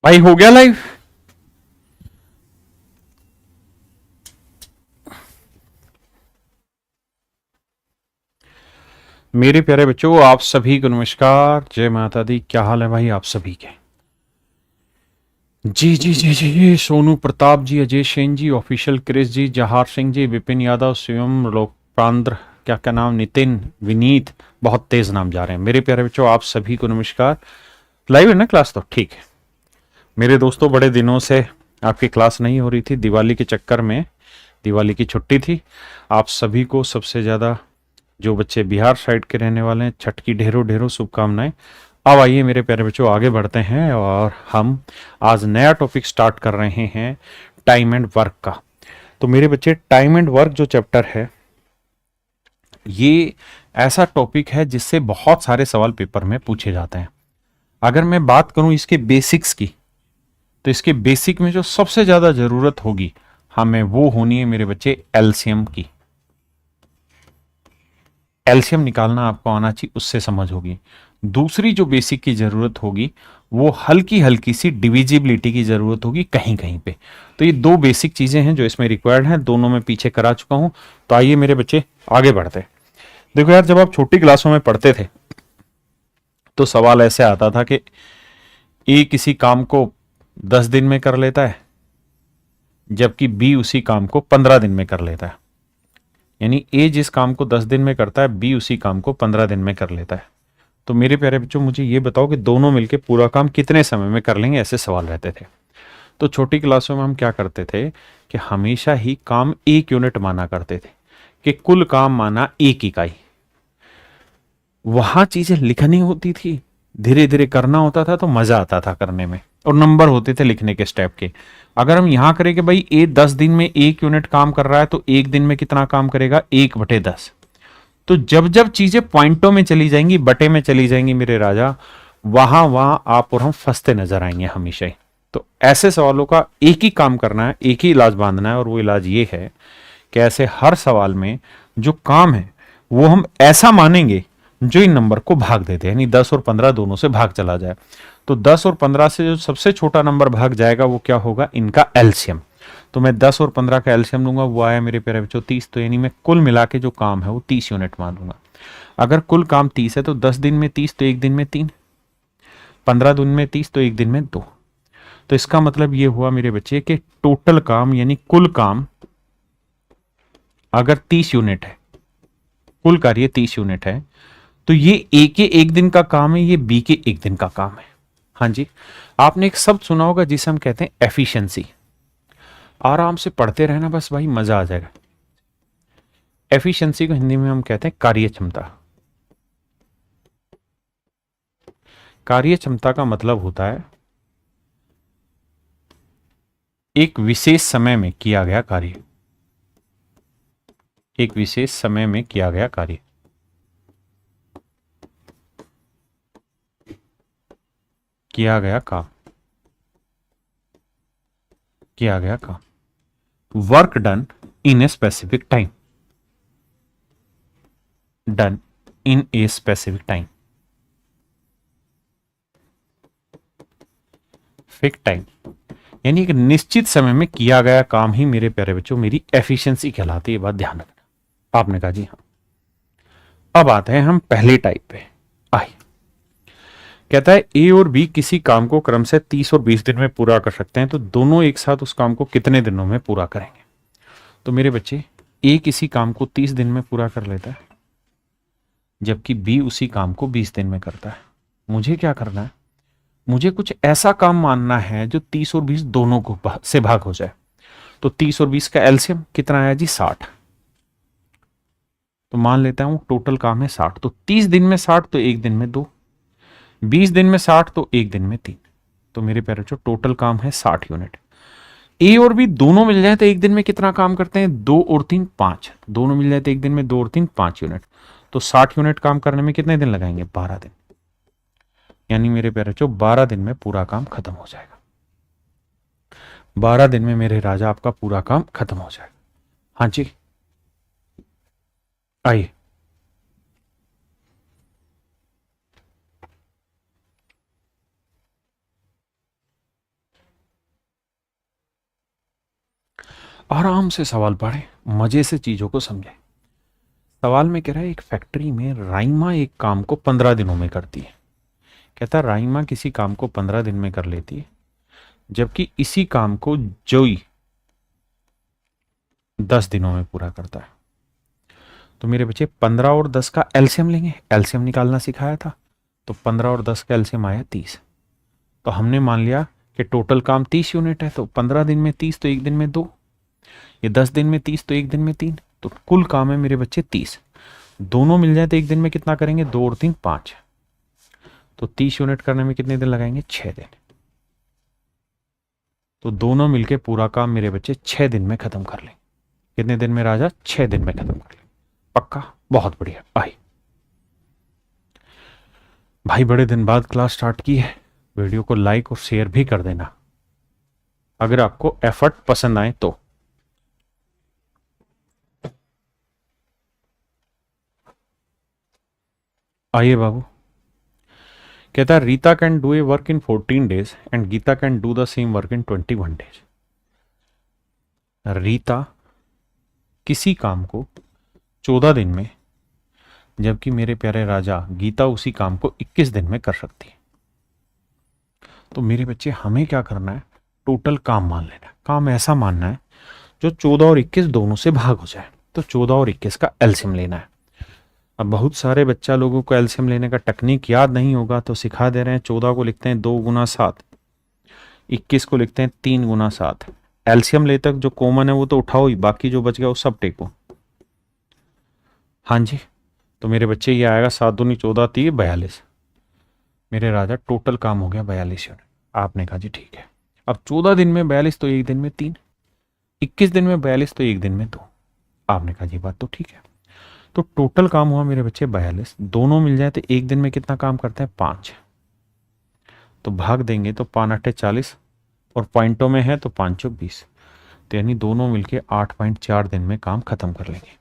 भाई हो गया लाइव। मेरे प्यारे बच्चों, आप सभी को नमस्कार, जय माता दी। क्या हाल है भाई आप सभी के? जी जी जी जी जी, सोनू प्रताप जी, अजय सेन जी, ऑफिशियल क्रिस जी, जहार सिंह जी, विपिन यादव, शिवम लोकपांद्र, क्या क्या नाम, नितिन, विनीत, बहुत तेज नाम जा रहे हैं। मेरे प्यारे बच्चों, आप सभी को नमस्कार। लाइव है ना क्लास? तो ठीक है। मेरे दोस्तों, बड़े दिनों से आपकी क्लास नहीं हो रही थी, दिवाली के चक्कर में। दिवाली की छुट्टी थी। आप सभी को, सबसे ज़्यादा जो बच्चे बिहार साइड के रहने वाले हैं, छठ की ढेरों ढेरों शुभकामनाएं। अब आइए मेरे प्यारे बच्चों, आगे बढ़ते हैं और हम आज नया टॉपिक स्टार्ट कर रहे हैं, टाइम एंड वर्क का। तो मेरे बच्चे, टाइम एंड वर्क जो चैप्टर है, ये ऐसा टॉपिक है जिससे बहुत सारे सवाल पेपर में पूछे जाते हैं। अगर मैं बात करूं इसके बेसिक्स की, तो इसके बेसिक में जो सबसे ज्यादा जरूरत होगी हमें, वो होनी है मेरे बच्चे एलसीएम की। एलसीएम निकालना आपको आना चाहिए, उससे समझ होगी। दूसरी जो बेसिक की जरूरत होगी, वो हल्की हल्की सी डिविजिबिलिटी की जरूरत होगी कहीं कहीं पे। तो ये दो बेसिक चीजें हैं जो इसमें रिक्वायर्ड हैं, दोनों में पीछे करा चुका हूं। तो आइए मेरे बच्चे, आगे बढ़ते हैं। देखो यार, जब आप छोटी क्लासों में पढ़ते थे तो सवाल ऐसे आता था कि ए किसी काम को 10 दिन में कर लेता है, जबकि बी उसी काम को 15 दिन में कर लेता है। यानी ए जिस काम को 10 दिन में करता है, बी उसी काम को 15 दिन में कर लेता है। तो मेरे प्यारे बच्चों, मुझे ये बताओ कि दोनों मिलके पूरा काम कितने समय में कर लेंगे? ऐसे सवाल रहते थे। तो छोटी क्लासों में हम क्या करते थे कि हमेशा ही काम 1 यूनिट माना करते थे, कि कुल काम माना 1 इकाई। वहां चीजें लिखनी होती थी, धीरे धीरे करना होता था, तो मजा आता था करने में, और नंबर होते थे लिखने के स्टेप के। अगर हम यहां करें कि भाई ए 10 दिन में 1 यूनिट काम कर रहा है, तो एक दिन में कितना काम करेगा? 1/10। तो जब जब चीजें पॉइंटों में चली जाएंगी, बटे में चली जाएंगी मेरे राजा, वहां वहां आप और हम फंसते नजर आएंगे हमेशा ही। तो ऐसे सवालों का एक ही काम करना है, एक ही इलाज बांधना है, और वो इलाज ये है कि ऐसे हर सवाल में जो काम है वो हम ऐसा मानेंगे जो इन नंबर को भाग देते हैं, यानी 10 और 15 दोनों से भाग चला जाए। तो 10 और 15 से जो सबसे छोटा नंबर भाग जाएगा, वो क्या होगा? इनका एलसीएम। तो मैं 10 और 15 का एलसीएम लूंगा, वो आया मेरे प्यारे बच्चों 30। तो यानी मैं कुल मिला के जो काम है वो 30 यूनिट मान लूंगा। अगर कुल काम 30 है, तो 10 दिन में 30, तो एक दिन में 3। 15 दिन में 30, तो एक दिन में 2। तो इसका मतलब ये हुआ मेरे बच्चे कि टोटल काम यानी कुल काम अगर 30 यूनिट है, कुल कार्य 30 यूनिट है, तो ये ए के एक दिन का काम है, ये बी के एक दिन का काम है। हाँ जी। आपने एक शब्द सुना होगा जिसे हम कहते हैं एफिशिएंसी। आराम से पढ़ते रहना बस भाई, मजा आ जाएगा। एफिशिएंसी को हिंदी में हम कहते हैं कार्य क्षमता। कार्य क्षमता का मतलब होता है एक विशेष समय में किया गया कार्य। एक विशेष समय में किया गया कार्य। किया गया काम। किया गया काम। Work done in a specific time. Done in a specific time. Fix time, यानी एक निश्चित समय में किया गया काम ही मेरे प्यारे बच्चों मेरी एफिशिएंसी कहलाती है। बात ध्यान रखना। आपने कहा जी हाँ। अब आते हैं हम पहले टाइप पे। आइए, कहता है ए और बी किसी काम को क्रम से 30 और 20 दिन में पूरा कर सकते हैं, तो दोनों एक साथ उस काम को कितने दिनों में पूरा करेंगे? तो मेरे बच्चे, ए किसी काम को 30 दिन में पूरा कर लेता है, जबकि बी उसी काम को 20 दिन में करता है। मुझे क्या करना है? मुझे कुछ ऐसा काम मानना है जो 30 और 20 दोनों को से भाग हो जाए। तो 30 और 20 का एलसीएम कितना आया जी? 60। तो मान लेता हूं टोटल काम है 60, तो 30 दिन में 60, तो एक दिन में 2। 20 दिन में 60, तो एक दिन में 3। तो मेरे प्यारे बच्चों, टोटल काम है 60 यूनिट। ए और बी दोनों मिल जाए तो एक दिन में कितना काम करते हैं? 2 और 3 5। दोनों मिल जाए तो एक दिन में 2 और 3 5 यूनिट। तो 60 यूनिट काम करने में कितने दिन लगाएंगे? 12 दिन। यानी मेरे प्यारे बच्चों, 12 दिन में पूरा काम खत्म हो जाएगा। 12 दिन में मेरे राजा आपका पूरा काम खत्म हो जाएगा। हाँ जी, आइए। आराम से सवाल पढ़ें, मजे से चीजों को समझें। सवाल में कह रहा है एक फैक्ट्री में राइमा एक काम को 15 दिनों में करती है। कहता है राइमा किसी काम को 15 दिन में कर लेती है, जबकि इसी काम को जोई 10 दिनों में पूरा करता है। तो मेरे बच्चे 15 और 10 का एलसीएम लेंगे, एलसीएम निकालना सिखाया था। तो 15 और 10 का एलसीएम आया 30। तो हमने मान लिया कि टोटल काम 30 यूनिट है, तो 15 दिन में 30 तो एक दिन में 2, ये 10 दिन में 30 तो एक दिन में 3, तो कुल काम है मेरे बच्चे 30। दोनों मिल जाए तो एक दिन में कितना करेंगे, 2 और 3 5। तो 30 यूनिट करने में कितने दिन लगाएंगे, 6 दिन। तो दोनों मिलके पूरा काम मेरे बच्चे 6 दिन में खत्म कर लें। कितने दिन में राजा, 6 दिन में खत्म कर लें। पक्का, बहुत बढ़िया। आई भाई, बड़े दिन बाद क्लास स्टार्ट की है, वीडियो को लाइक और शेयर भी कर देना अगर आपको एफर्ट पसंद आए तो। आइए बाबू, कहता है Rita can do a work in 14 days and Gita can do the same work in 21 days. Rita किसी काम को 14 दिन में, जबकि मेरे प्यारे राजा गीता उसी काम को 21 दिन में कर सकती है। तो मेरे बच्चे हमें क्या करना है, टोटल काम मान लेना है। काम ऐसा मानना है जो 14 और 21 दोनों से भाग हो जाए। तो 14 और 21 का एलसीएम लेना है। अब बहुत सारे बच्चा लोगों को एलसीएम लेने का टेक्निक याद नहीं होगा, तो सिखा दे रहे हैं। 14 को लिखते हैं 2 गुना 7, 21 को लिखते हैं 3 गुना 7। एलसीएम ले तक जो कॉमन है वो तो उठाओ ही, बाकी जो बच गया वो सब टेको। हाँ जी, तो मेरे बच्चे ये आएगा 7 दूनी 14 3 42। मेरे राजा टोटल काम हो गया 42 यूनिट। आपने कहा जी ठीक है। अब 14 दिन में 42 तो एक दिन में 3, 21 दिन में 42 तो एक दिन में 2। आपने कहा जी बात तो ठीक है। तो टोटल काम हुआ मेरे बच्चे 42। दोनों मिल जाए तो एक दिन में कितना काम करते हैं, 5। तो भाग देंगे तो 5 8 40 और पॉइंटों में है तो 5 20। तो यानी दोनों मिलके 8.4 दिन में काम खत्म कर लेंगे।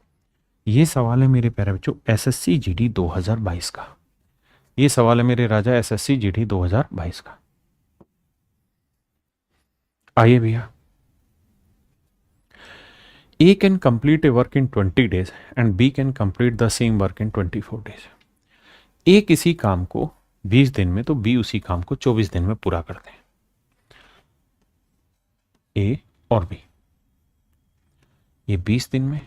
ये सवाल है मेरे प्यारे बच्चों एसएससी जीडी 2022 का। ये सवाल है मेरे राजा एसएससी जीडी 2022 का। आइए भैया, A can complete a work in 20 days and B can complete the same work in 24 days. A किसी काम को 20 दिन में तो B उसी काम को 24 दिन में पूरा करते हैं। A और B, ये 20 दिन में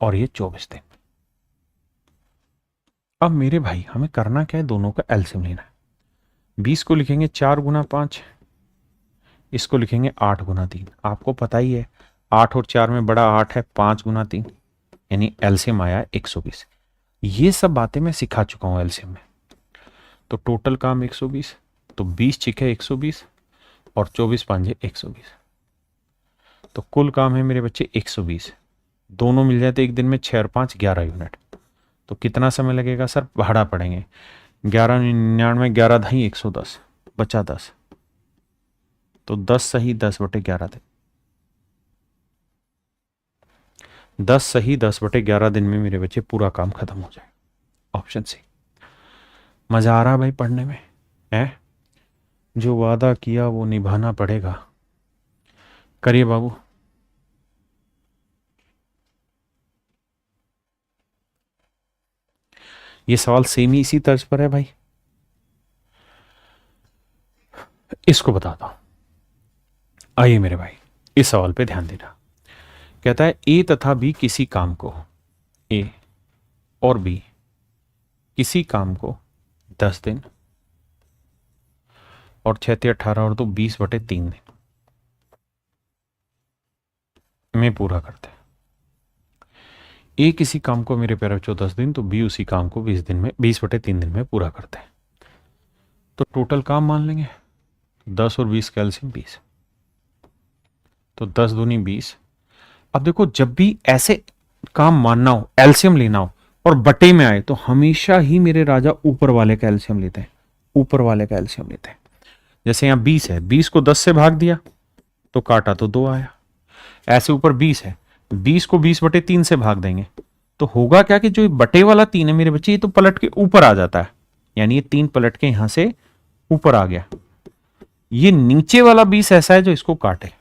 और ये 24 दिन में। अब मेरे भाई हमें करना क्या है, दोनों का एलसीएम लेना है। 20 को लिखेंगे 4 गुना 5, इसको लिखेंगे 8 गुना 3। आपको पता ही है 8 और 4 में बड़ा 8 है, 5 गुना 3 यानी एलसीएम आया 120। ये सब बातें मैं सिखा चुका हूं एलसीएम में। तो टोटल काम 120, तो 20 चिके 120 और 24 पांजे 120। तो कुल काम है मेरे बच्चे 120। दोनों मिल जाए तो एक दिन में 6 और 5 11 यूनिट। तो कितना समय लगेगा सर, भाड़ा पड़ेंगे 11 99 11 दही 110, बचा 10। तो 10 सही 10 बटे 11 दिन, 10 सही 10 बटे 11 दिन में मेरे बच्चे पूरा काम खत्म हो जाए। Option C. मजा आ रहा भाई पढ़ने में है? जो वादा किया वो निभाना पड़ेगा। करिए बाबू। ये सवाल सेम ही इसी तर्ज पर है भाई, इसको बताता हूं। आइए मेरे भाई, इस सवाल पे ध्यान देना। कहता है ए तथा बी किसी काम को, ए और बी किसी काम को 10 दिन और 6 18 और 2 20 बटे 3 दिन में पूरा करते हैं। ए किसी काम को मेरे प्यारे बच्चों 10 दिन, तो बी उसी काम को 20 दिन में 20 बटे 3 दिन में पूरा करते हैं। तो टोटल काम मान लेंगे 10 और 20 कैल्शियम 20, तो 10 दूनी 20। अब देखो जब भी ऐसे काम मानना हो, एलसीएम लेना हो और बटे में आए तो हमेशा ही मेरे राजा ऊपर वाले का एलसीएम लेते हैं, ऊपर वाले का एलसीएम लेते हैं। जैसे यहां 20 है, 20 को 10 से भाग दिया तो काटा तो 2 आया। ऐसे ऊपर 20 है, 20 को 20 बटे 3 से भाग देंगे तो होगा क्या कि जो बटे वाला 3 है मेरे बच्चे, ये तो पलट के ऊपर आ जाता है, यानी ये 3 पलट के यहां से ऊपर आ गया। ये नीचे वाला 20 ऐसा है जो इसको काटे,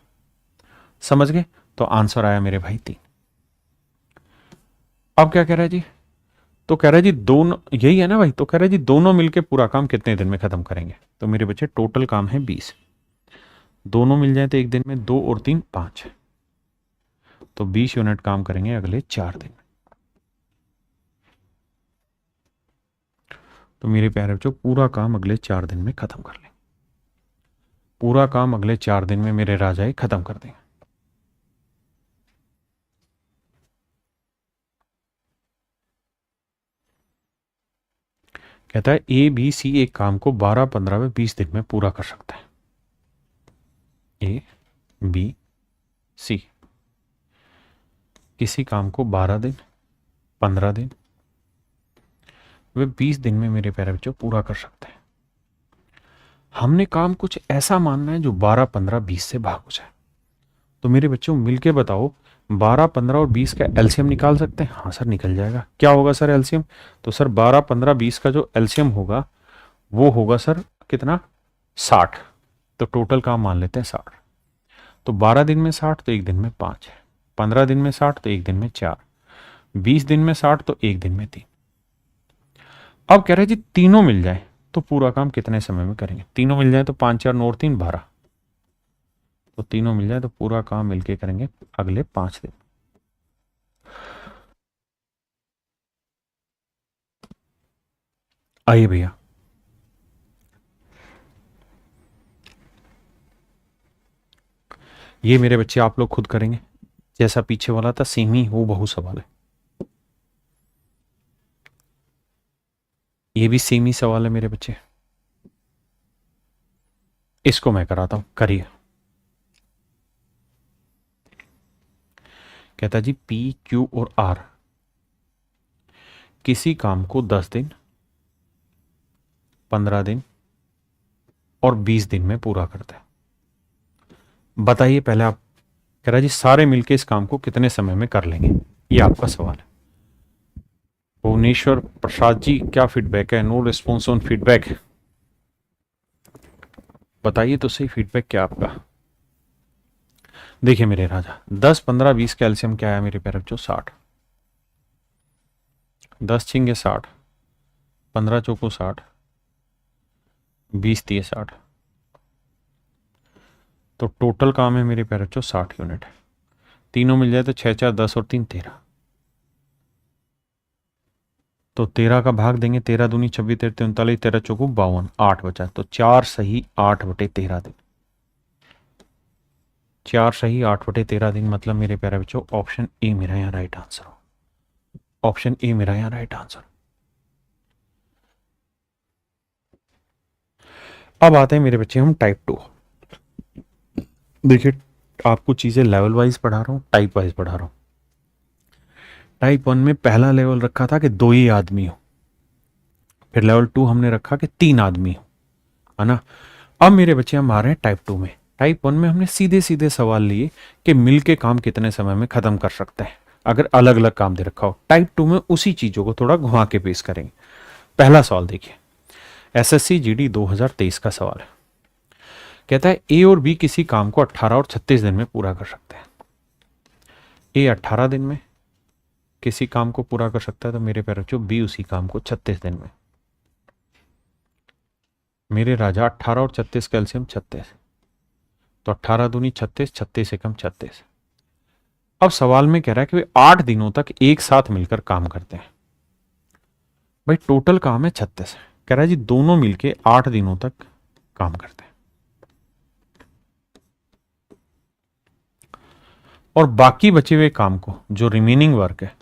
समझ गए? तो आंसर आया मेरे भाई 3। अब क्या कह रहा है जी, तो कह रहा है जी दोनों, यही है ना भाई, तो कह रहा है जी दोनों मिलके पूरा काम कितने दिन में खत्म करेंगे। तो मेरे बच्चे टोटल काम है 20, दोनों मिल जाए तो एक दिन में 2 और 3 5, तो 20 यूनिट काम करेंगे अगले 4 दिन। तो मेरे प्यारे बच्चों पूरा काम अगले 4 दिन में खत्म कर लें, पूरा काम अगले 4 दिन में मेरे राजाए खत्म कर देंगे। कहता है ए बी सी एक काम को 12 15 व 20 दिन में पूरा कर सकता है। ए बी सी किसी काम को 12 दिन 15 दिन वे 20 दिन में मेरे प्यारे बच्चों पूरा कर सकते हैं। हमने काम कुछ ऐसा मानना है जो 12 15 20 से भाग हो जाए। तो मेरे बच्चों मिलके बताओ 12 15 और 20 का एलसीएम निकाल सकते हैं? हाँ सर निकल जाएगा। क्या होगा सर एलसीएम? तो सर 12 15 20 का जो एलसीएम होगा वो होगा सर कितना, 60। तो टोटल काम मान लेते हैं 60। तो 12 दिन में 60 तो एक दिन में 5, 15 दिन में 60 तो एक दिन में 4, 20 दिन में 60 तो एक दिन में 3। अब कह रहे जी तीनों मिल जाए तो पूरा काम कितने समय में करेंगे? तीनों मिल जाए तो 5 4 9 और 3 12, तो तीनों मिल जाए तो पूरा काम मिलके करेंगे अगले 5 दिन। आइए भैया, ये मेरे बच्चे आप लोग खुद करेंगे, जैसा पीछे वाला था सेम ही हो बहु सवाल है। ये भी सेम ही सवाल है मेरे बच्चे, इसको मैं कराता हूं, करिए। कहता जी पी क्यू और आर किसी काम को 10 दिन 15 दिन और 20 दिन में पूरा करता है। बताइए पहले आप, कह रहा जी सारे मिलके इस काम को कितने समय में कर लेंगे, ये आपका सवाल है। भुवनेश्वर प्रसाद जी क्या फीडबैक है? No response on feedback. बताइए तो सही फीडबैक क्या आपका। देखिए मेरे राजा 10 15 20 का एलसीएम क्या है मेरे प्यारे बच्चों? 60। 10 छिंगे 60, 15 चौको 60, 20 दिए 60, तो टोटल काम है मेरे प्यारे बच्चों 60 यूनिट। तीनों मिल जाए तो 6 4 10 और 3 13, तो 13 का भाग देंगे, 13 दूनी 26 13 39, 13 चौको 52, 8 बचा, तो 4 सही 8/13 दिन। 4 सही 8/13 दिन मतलब मेरे प्यारे बच्चों ऑप्शन ए मेरा यहाँ राइट आंसर हो, ऑप्शन ए मेरा यहाँ राइट आंसर। अब आते हैं मेरे बच्चे हम टाइप 2। देखिए आपको चीजें लेवल वाइज पढ़ा रहा हूँ, टाइप वाइज पढ़ा रहा हूँ। टाइप 1 में पहला लेवल रखा था कि 2 ही आदमी हो, फिर लेवल 2 हमने रखा कि 3 आदमी हो, है ना। अब मेरे बच्चे हम आ रहे हैं टाइप 2 में। टाइप 1 में हमने सीधे सीधे सवाल लिए कि मिलके काम कितने समय में खत्म कर सकते हैं अगर अलग अलग काम दे रखा हो। टाइप 2 में उसी चीजों को थोड़ा घुमा के पेश करेंगे। पहला सवाल देखिए, एसएससी जीडी 2023 का सवाल है। कहता है ए और बी किसी काम को 18 और 36 दिन में पूरा कर सकते हैं। ए 18 दिन में किसी काम को पूरा कर सकता है, तो मेरे प्यारे बच्चों बी उसी काम को 36 दिन में। मेरे राजा 18 और 36 का एलसीएम 36, तो 18 दूनी 36, 36 एकम 36। अब सवाल में कह रहा है कि वे 8 दिनों तक एक साथ मिलकर काम करते हैं। भाई टोटल काम है 36, कह रहा है जी दोनों मिलके 8 दिनों तक काम करते हैं और बाकी बचे हुए काम को, जो रिमेनिंग वर्क है,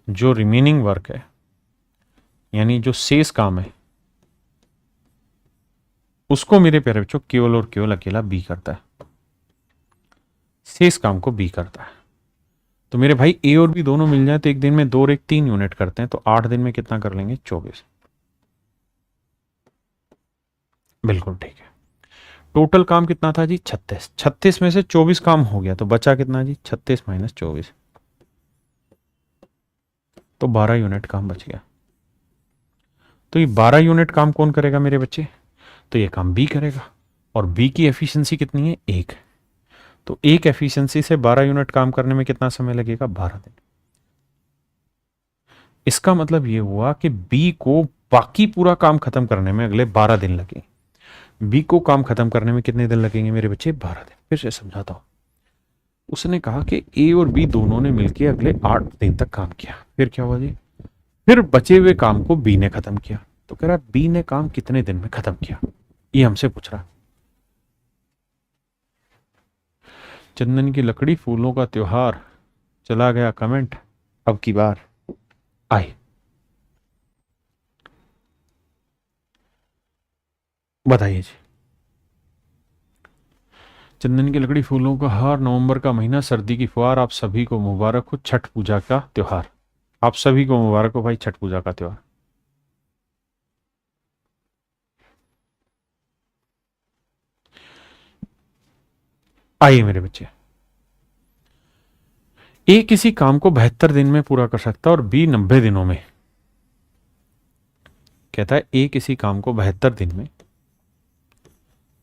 जो रिमेनिंग वर्क है यानी जो शेष काम है, उसको मेरे प्यारे बच्चों केवल और केवल अकेला बी करता है। शेष काम को बी करता है। तो मेरे भाई ए और बी दोनों मिल जाए तो एक दिन में 2 और 1 3 यूनिट करते हैं, तो 8 दिन में कितना कर लेंगे? 24। बिल्कुल ठीक है। टोटल काम कितना था जी? 36। 36 में से 24 काम हो गया, तो बचा कितना जी? 36 माइनस 24, तो 12 यूनिट काम बच गया। तो ये 12 यूनिट काम कौन करेगा मेरे बच्चे? तो ये काम बी करेगा। और बी की एफिशिएंसी कितनी है, 1। तो एक एफिशिएंसी से 12 यूनिट काम करने में कितना समय लगेगा, 12 दिन। इसका मतलब ये हुआ कि बी को बाकी पूरा काम खत्म करने में अगले 12 दिन लगे। बी को काम खत्म करने में कितने दिन लगेंगे मेरे बच्चे, 12 दिन। फिर से समझाता हूं। उसने कहा कि ए और बी दोनों ने मिलकर अगले 8 दिन तक काम किया। फिर क्या हुआ जी, फिर बचे हुए काम को बी ने खत्म किया। तो कह रहा बी ने काम कितने दिन में खत्म किया, ये हमसे पूछ रहा। चंदन की लकड़ी, फूलों का त्योहार, चला गया कमेंट, अब की बार आई। बताइए जी। चंदन की लकड़ी, फूलों का हार, नवंबर का महीना, सर्दी की फुहार, आप सभी को मुबारक हो छठ पूजा का त्योहार। आप सभी को मुबारक हो भाई छठ पूजा का त्योहार। आइए मेरे बच्चे, ए किसी काम को 72 दिन में पूरा कर सकता है और बी 90 दिनों में। कहता है ए किसी काम को 72 दिन में,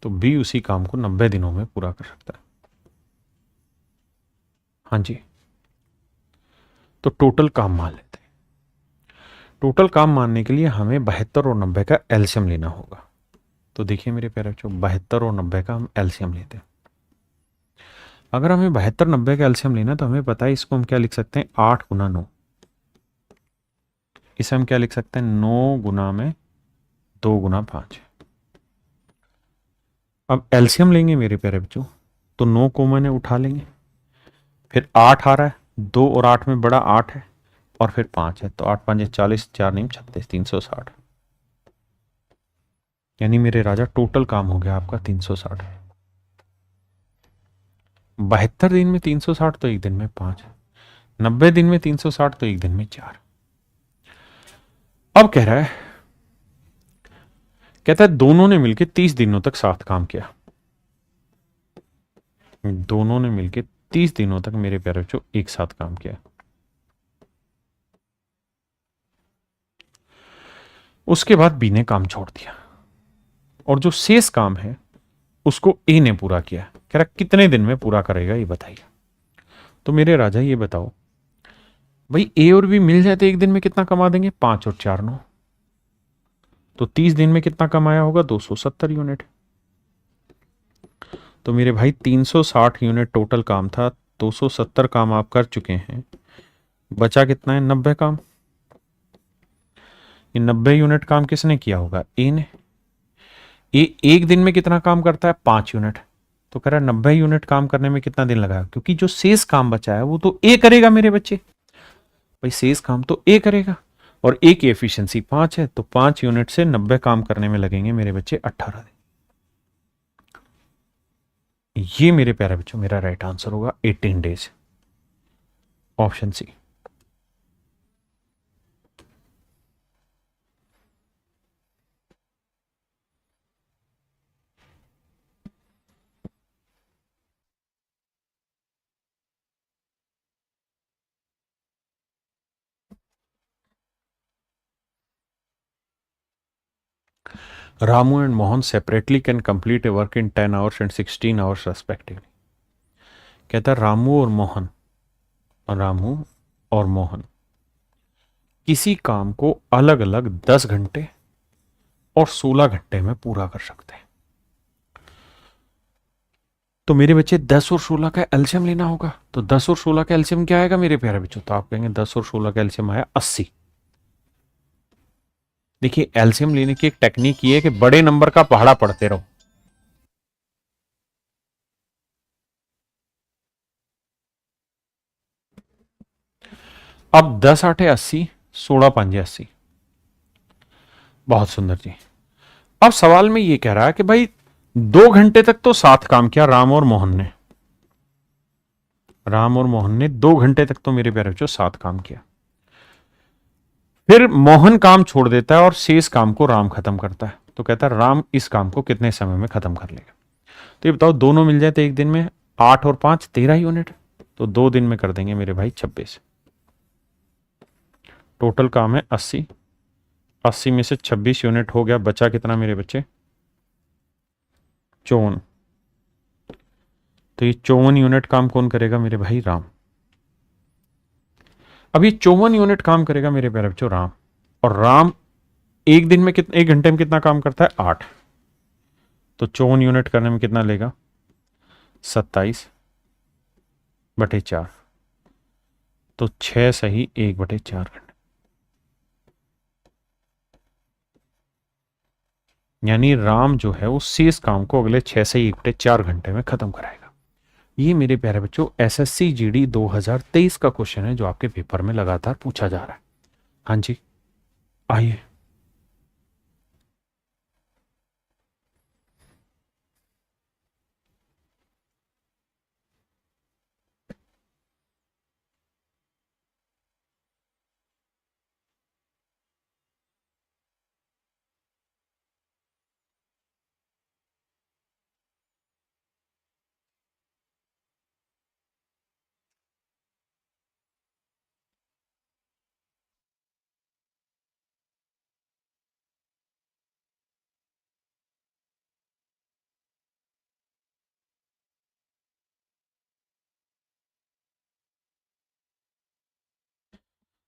तो बी उसी काम को 90 दिनों में पूरा कर सकता है। हाँ जी। तो टोटल काम मान लेते हैं। टोटल काम मानने के लिए हमें 72 और 90 का एलसीएम लेना होगा। तो देखिए मेरे प्यारे बच्चों, 72 और 90 का हम एलसीएम लेते हैं। अगर हमें 72 90 का एलसीएम लेना तो हमें पता है इसको हम क्या लिख सकते हैं, 8 गुना 9। इसे हम क्या लिख सकते हैं, 9 गुना में 2 गुना 5। अब एलसीएम लेंगे मेरे प्यारे बच्चों, तो 9 को मैंने उठा लेंगे, फिर 8 आ रहा है, 2 और 8 में बड़ा 8 है, और फिर 5 है, तो 8 5 40, 4 नहीं 36, 360। यानी मेरे राजा टोटल काम हो गया आपका 360। 72 दिन में 360 तो एक दिन में 5, 90 दिन में 360 तो एक दिन में 4। अब कह रहा है, कहता है दोनों ने मिलकर 30 दिनों तक साथ काम किया। दोनों ने मिलकर 30 दिनों तक मेरे प्यारे बच्चों एक साथ काम किया। उसके बाद बी ने काम छोड़ दिया और जो शेष काम है उसको ए ने पूरा किया। कह रहा कितने दिन में पूरा करेगा ये बताइए। तो मेरे राजा ये बताओ भाई, ए और बी मिल जाए तो एक दिन में कितना कमा देंगे, 5 और 4 9। तो 30 दिन में कितना कमाया होगा, 270 यूनिट। तो मेरे भाई 360 यूनिट टोटल काम था, 270 काम आप कर चुके हैं, बचा कितना है, 90 काम। ये 90 यूनिट काम किसने किया होगा, ए ने। ए एक दिन में कितना काम करता है, 5 यूनिट। तो कह रहा है 90 यूनिट काम करने में कितना दिन लगा, क्योंकि जो शेष काम बचा है वो तो ए करेगा मेरे बच्चे। भाई शेष काम तो ए करेगा और ए की एफिशिएंसी 5 है, तो 5 यूनिट से 90 काम करने में लगेंगे मेरे बच्चे 18 दिन। ये मेरे प्यारे बच्चों मेरा राइट आंसर होगा 18 days, option C. Ramu and Mohan separately can complete a work in 10 hours and 16 hours respectively. कहता है रामू और मोहन किसी काम को अलग अलग 10 घंटे और 16 घंटे में पूरा कर सकते हैं। तो मेरे बच्चे 10 और 16 का एलसीएम लेना होगा। तो 10 और 16 का एलसीएम क्या आएगा मेरे प्यारे बच्चों, तो आप कहेंगे 10 और 16 का एलसीएम आया 80। देखिए एलसीएम लेने की एक टेक्निक ये है कि बड़े नंबर का पहाड़ा पढ़ते रहो। अब 10 8 80, 16 5 80। बहुत सुंदर जी। अब सवाल में ये कह रहा है कि भाई 2 घंटे तक तो साथ काम किया राम और मोहन ने। राम और मोहन ने 2 घंटे तक तो मेरे प्यारे बच्चों साथ काम किया। फिर मोहन काम छोड़ देता है और शेष काम को राम खत्म करता है। तो कहता है राम इस काम को कितने समय में खत्म कर लेगा। तो ये बताओ दोनों मिल जाए तो एक दिन में 8 और 5 13 यूनिट, तो 2 दिन में कर देंगे मेरे भाई 26। टोटल काम है 80, 80 में से 26 यूनिट हो गया, बचा कितना मेरे बच्चे, 54। तो ये 54 यूनिट काम कौन करेगा मेरे भाई? राम। अब ये 54 यूनिट काम करेगा मेरे प्यारे बच्चों राम, और राम एक दिन में कितना, एक घंटे में कितना काम करता है? 8। तो 54 यूनिट करने में कितना लेगा? 27/4। तो 6 सही 1/4 घंटे, यानी राम जो है वो शेष काम को अगले 6 से 1/4 घंटे में खत्म कराएगा। ये मेरे प्यारे बच्चों एसएससी जीडी 2023 का क्वेश्चन है जो आपके पेपर में लगातार पूछा जा रहा है। हाँ जी, आइए।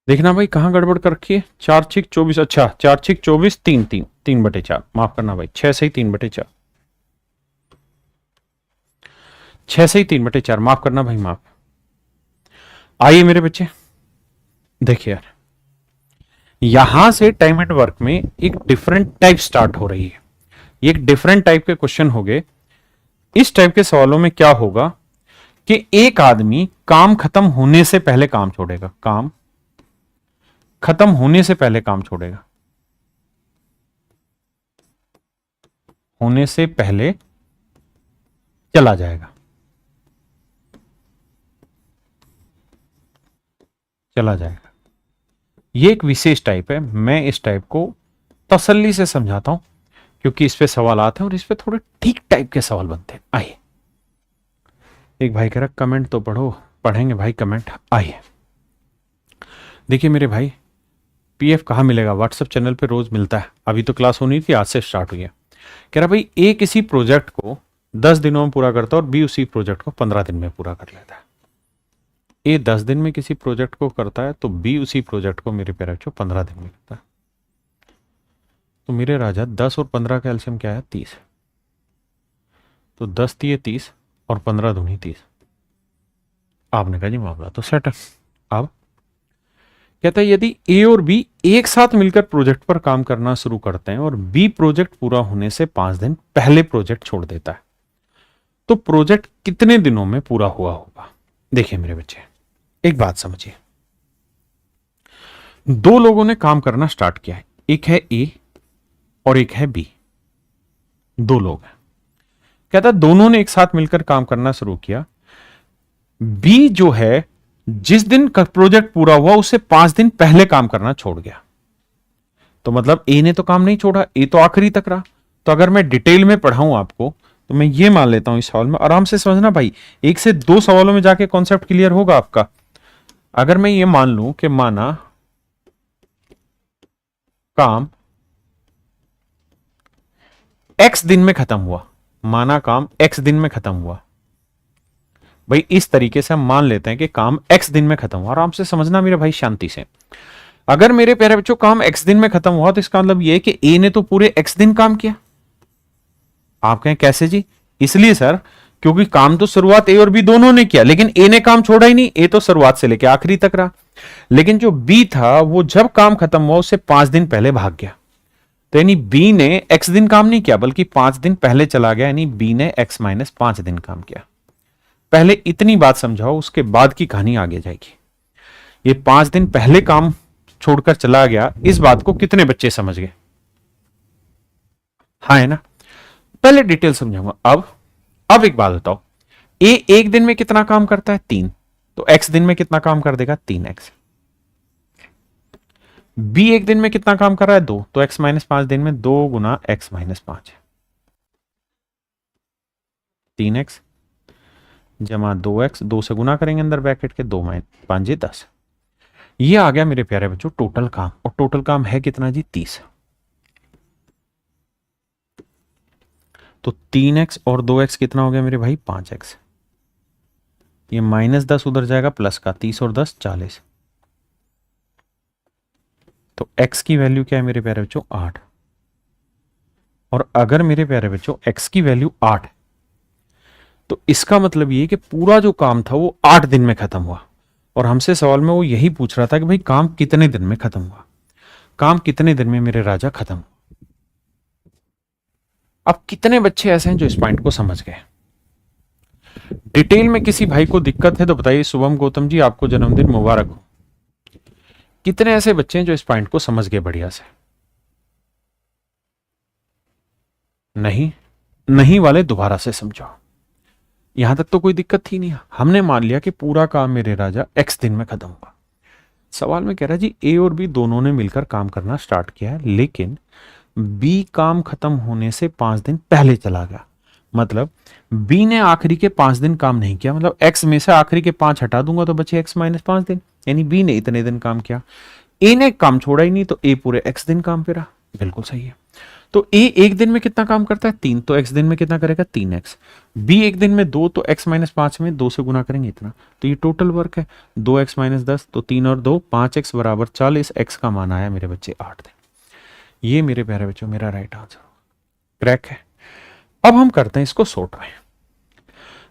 देखना भाई कहाँ गड़बड़ कर रखी है। 4×6 = 24। अच्छा 4×6 = 24, 3/4। माफ करना भाई, 6 सही 3/4। 6 सही 3/4, माफ करना भाई, माफ। आइए मेरे बच्चे, देखिए यार, यहां से टाइम एंड वर्क में एक डिफरेंट टाइप स्टार्ट हो रही है। ये एक डिफरेंट टाइप के क्वेश्चन हो गए। इस टाइप के सवालों में क्या होगा कि एक आदमी काम खत्म होने से पहले काम छोड़ेगा, काम खत्म होने से पहले काम छोड़ेगा, होने से पहले चला जाएगा, चला जाएगा। ये एक विशेष टाइप है। मैं इस टाइप को तसल्ली से समझाता हूं क्योंकि इस पे सवाल आते हैं और इस पे थोड़े ठीक टाइप के सवाल बनते हैं। आइए, एक भाई कह रहा कमेंट तो पढ़ो। पढ़ेंगे भाई कमेंट। आइए देखिए मेरे भाई, पीएफ कहाँ मिलेगा? व्हाट्सएप चैनल पे रोज मिलता है। अभी तो क्लास होनी थी, आज से स्टार्ट हुई है। कह रहा भाई ए किसी प्रोजेक्ट को 10 दिनों में पूरा करता है और बी उसी प्रोजेक्ट को 15 दिन में पूरा कर लेता है। ए 10 दिन में किसी प्रोजेक्ट को करता है तो बी उसी प्रोजेक्ट को मेरे प्यारे बच्चों 15 दिन में करता है। तो मेरे राजा 10 और 15 का एलसीएम क्या है? 30। तो 10 × 30 और 15 दूनी 30। आपने कहा जी मामला तो सेट है। अब कहता है यदि ए और बी एक साथ मिलकर प्रोजेक्ट पर काम करना शुरू करते हैं और बी प्रोजेक्ट पूरा होने से 5 दिन पहले प्रोजेक्ट छोड़ देता है, तो प्रोजेक्ट कितने दिनों में पूरा हुआ होगा? देखिए मेरे बच्चे, एक बात समझिए। दो लोगों ने काम करना स्टार्ट किया है, एक है ए और एक है बी। दो लोग हैं। कहता है दोनों ने एक साथ मिलकर काम करना शुरू किया। बी जो है जिस दिन का प्रोजेक्ट पूरा हुआ उससे 5 दिन पहले काम करना छोड़ गया। तो मतलब ए ने तो काम नहीं छोड़ा, ए तो आखिरी तक रहा। तो अगर मैं डिटेल में पढ़ाऊं आपको तो मैं ये मान लेता हूं, इस सवाल में आराम से समझना भाई, 1 से 2 सवालों में जाके कॉन्सेप्ट क्लियर होगा आपका। अगर मैं ये मान लूं कि माना काम एक्स दिन में खत्म हुआ, माना काम एक्स दिन में खत्म हुआ भाई, इस तरीके से हम मान लेते हैं कि काम एक्स दिन में खत्म हुआ। आराम से समझना मेरे भाई, शांति से। अगर मेरे प्यारे बच्चों काम एक्स दिन में खत्म हुआ तो इसका मतलब यह है कि ए ने तो पूरे एक्स दिन काम किया। आप कहें कैसे जी? इसलिए सर क्योंकि काम तो शुरुआत ए और बी दोनों ने किया, लेकिन ए ने काम छोड़ा ही नहीं। ए तो शुरुआत से लेकर आखिरी तक रहा, लेकिन जो बी था वो जब काम खत्म हुआ उससे 5 दिन पहले भाग गया। तो यानी बी ने एक्स दिन काम नहीं किया बल्कि 5 दिन पहले चला गया, यानी बी ने x-5 दिन काम किया। पहले इतनी बात समझाओ, उसके बाद की कहानी आगे जाएगी। ये 5 दिन पहले काम छोड़कर चला गया, इस बात को कितने बच्चे समझ गए? हाँ है ना? पहले डिटेल समझाऊंगा। अब एक बात बताओ, ए एक दिन में कितना काम करता है? 3। तो एक्स दिन में कितना काम कर देगा? 3x। बी एक दिन में कितना काम कर रहा है? 2। तो x-5 दिन में 2 गुना x-5, 3x जमा 2x, 2 से गुना करेंगे अंदर ब्रैकेट के, 2 - 5 = 10। ये आ गया मेरे प्यारे बच्चों टोटल काम। और टोटल काम है कितना जी? 30। तो 3x और 2x कितना हो गया मेरे भाई 5x। ये -10 उधर जाएगा प्लस का, 30 और 10 40। तो x की वैल्यू क्या है मेरे प्यारे बच्चों 8। और अगर मेरे प्यारे बच्चों x की वैल्यू 8 है तो इसका मतलब ये कि पूरा जो काम था वो 8 दिन में खत्म हुआ। और हमसे सवाल में वो यही पूछ रहा था कि भाई काम कितने दिन में खत्म हुआ, काम कितने दिन में मेरे राजा खत्म हुआ। अब कितने बच्चे ऐसे हैं जो इस पॉइंट को समझ गए। डिटेल में किसी भाई को दिक्कत है तो बताइए। शुभम गौतम जी आपको जन्मदिन मुबारक हो। कितने ऐसे बच्चे हैं जो इस पॉइंट को समझ गए बढ़िया से। नहीं, नहीं वाले दोबारा से समझो। यहां तक तो कोई दिक्कत थी नहीं। हमने मान लिया कि पूरा काम मेरे राजा एक्स दिन में खत्म हुआ। सवाल में कह रहा है जी ए और बी दोनों ने मिलकर काम करना स्टार्ट किया है, लेकिन बी काम खत्म होने से 5 दिन पहले चला गया। मतलब बी ने आखिरी के 5 दिन काम नहीं किया। मतलब एक्स में से आखिरी के 5 हटा दूंगा तो बचे एक्स -5 दिन, यानी बी ने इतने दिन काम किया। ए ने काम छोड़ा ही नहीं तो ए पूरे एक्स दिन काम पे रहा। बिल्कुल सही है। तो ए एक दिन में कितना काम करता है 3, तो एक्स दिन में कितना करेगा 3x। बी एक दिन में 2, तो x -5 में 2 से गुना करेंगे इतना। तो ये टोटल वर्क है 2x -10, तो 3 और 2 5x बराबर 40। x का मान आया मेरे बच्चे 8 दिन। ये मेरे प्यारे बच्चों मेरा राइट आंसर क्रैक है। अब हम करते हैं इसको शॉर्ट में।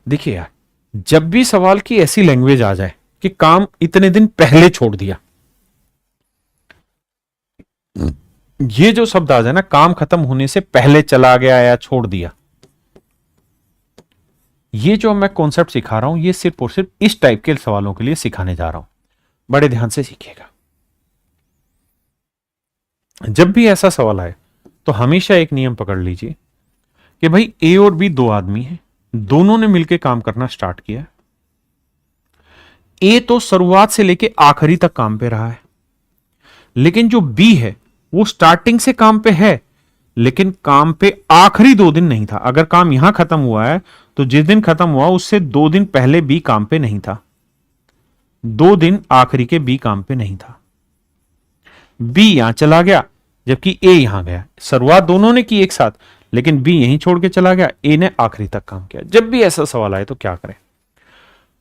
देखिए यार, जब भी सवाल की ऐसी लैंग्वेज आ जाए कि काम इतने दिन पहले छोड़ दिया, ये जो शब्द आ जाए ना, काम खत्म होने से पहले चला गया या छोड़ दिया, ये जो मैं कॉन्सेप्ट सिखा रहा हूं ये सिर्फ और सिर्फ इस टाइप के सवालों के लिए सिखाने जा रहा हूं। बड़े ध्यान से सीखिएगा। जब भी ऐसा सवाल आए तो हमेशा एक नियम पकड़ लीजिए कि भाई ए और बी दो आदमी हैं, दोनों ने मिलकर काम करना स्टार्ट किया। ए तो शुरुआत से लेकर आखिरी तक काम पे रहा है, लेकिन जो बी है वो स्टार्टिंग से काम पे है, लेकिन काम पे आखिरी 2 दिन नहीं था। अगर काम यहां खत्म हुआ है तो जिस दिन खत्म हुआ उससे 2 दिन पहले बी काम पे नहीं था। 2 दिन आखिरी के बी काम पे नहीं था। बी यहां चला गया जबकि ए यहां गया। शुरुआत दोनों ने की एक साथ, लेकिन बी यहीं छोड़ के चला गया, ए ने आखिरी तक काम किया। जब भी ऐसा सवाल आए तो क्या करें।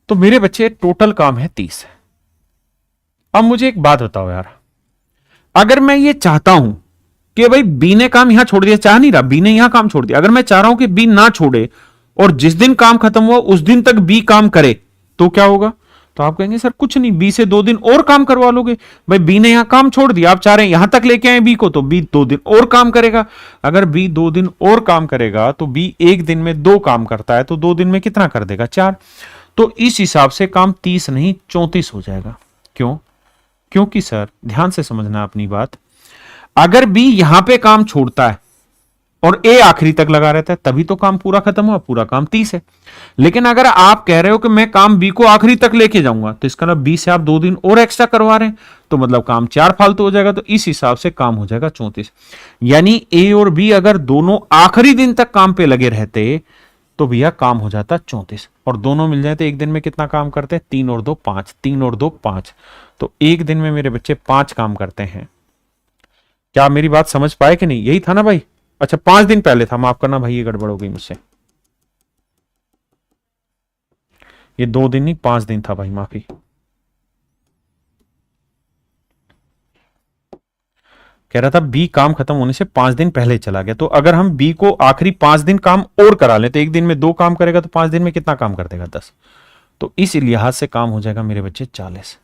तो मेरे बच्चे टोटल काम है 30। अब मुझे एक बात बताओ यार, अगर मैं ये चाहता हूं कि भाई बी ने काम यहां छोड़ दिया, चाह नहीं रहा, बी ने यहां काम छोड़ दिया, अगर मैं चाह रहा हूं कि बी ना छोड़े और जिस दिन काम खत्म हुआ उस दिन तक बी काम करे, तो क्या होगा। तो आप कहेंगे सर कुछ नहीं, बी से 2 दिन और काम करवा लोगे। भाई बी ने यहां काम छोड़ दिया, आप चाह रहे हैं यहां तक लेके आए बी को, तो बी 2 दिन और काम करेगा। अगर बी 2 दिन और काम करेगा तो बी एक दिन में 2 काम करता है, तो 2 दिन में कितना कर देगा 4। तो इस हिसाब से काम 30 नहीं 34 हो जाएगा। क्यों? क्योंकि सर ध्यान से समझना अपनी बात, अगर बी यहां पे काम छोड़ता है और ए आखिरी तक लगा रहता है तभी तो काम पूरा खत्म हुआ, पूरा काम 30 है। लेकिन अगर आप कह रहे हो कि मैं काम बी को आखिरी तक लेके जाऊंगा, तो इसका मतलब बी से आप 2 दिन और एक्स्ट्रा करवा रहे हैं, तो मतलब काम 4 फालतू हो जाएगा। तो इस हिसाब से काम हो जाएगा 34। यानी ए और बी अगर दोनों आखिरी दिन तक काम पे लगे रहते तो भैया काम हो जाता 34, और दोनों मिल जाए तो एक दिन में कितना काम करते हैं 3 और 2 5, 3 और 2 5। तो एक दिन में मेरे बच्चे 5 काम करते हैं। क्या आप मेरी बात समझ पाए कि नहीं? यही था ना भाई। अच्छा 5 दिन पहले था, माफ करना भाई ये गड़बड़ हो गई मुझसे। ये 2 दिन नहीं 5 दिन था भाई, माफी। कह रहा था बी काम खत्म होने से 5 दिन पहले चला गया, तो अगर हम बी को आखिरी 5 दिन काम और करा लें तो एक दिन में 2 काम करेगा तो 5 दिन में कितना काम कर देगा 10। तो इस लिहाज से काम हो जाएगा मेरे बच्चे 40।